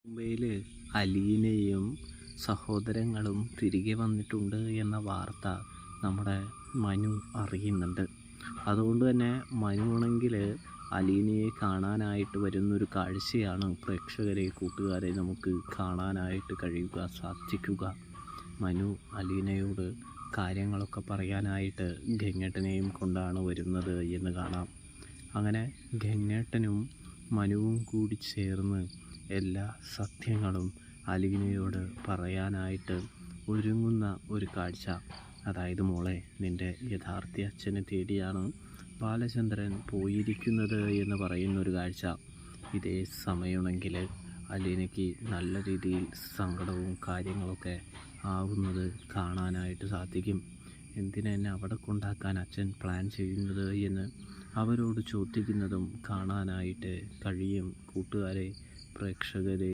മുംബൈയിൽ അലീനയും സഹോദരങ്ങളും തിരികെ വന്നിട്ടുണ്ട് എന്ന വാർത്ത നമ്മുടെ മനു അറിയുന്നുണ്ട്. അതുകൊണ്ട് തന്നെ മനു ആണെങ്കിൽ അലീനയെ കാണാനായിട്ട് വരുന്നൊരു കാഴ്ചയാണ് പ്രേക്ഷകരെ, കൂട്ടുകാരെ നമുക്ക് കാണാനായിട്ട് സാധിക്കുക. മനു അലീനയോട് കാര്യങ്ങളൊക്കെ പറയാനായിട്ട് ഗംഗേട്ടനെയും കൊണ്ടാണ് വരുന്നത് എന്ന് കാണാം. അങ്ങനെ ഗംഗേട്ടനും മനുവും കൂടി ചേർന്ന് എല്ലാ സത്യങ്ങളും അലീനയോട് പറയാനായിട്ട് ഒരുങ്ങുന്ന ഒരു കാഴ്ച. അതായത്, മോളെ, നിൻ്റെ യഥാർത്ഥ അച്ഛനെ തേടിയാണ് ബാലചന്ദ്രൻ പോയിരിക്കുന്നത് എന്ന് പറയുന്നൊരു കാഴ്ച. ഇതേ സമയമാണെങ്കിൽ അലീനയ്ക്ക് നല്ല രീതിയിൽ സങ്കടവും കാര്യങ്ങളൊക്കെ ആവുന്നത് കാണാനായിട്ട് സാധിക്കും. എന്തിനാ എന്നെ അവിടെ കൊണ്ടാക്കാൻ അച്ഛൻ പ്ലാൻ ചെയ്യുന്നത് എന്ന് അവരോട് ചോദിക്കുന്നതും കാണാനായിട്ട് കഴിയും. കൂട്ടുകാരെ, പ്രേക്ഷകരെ,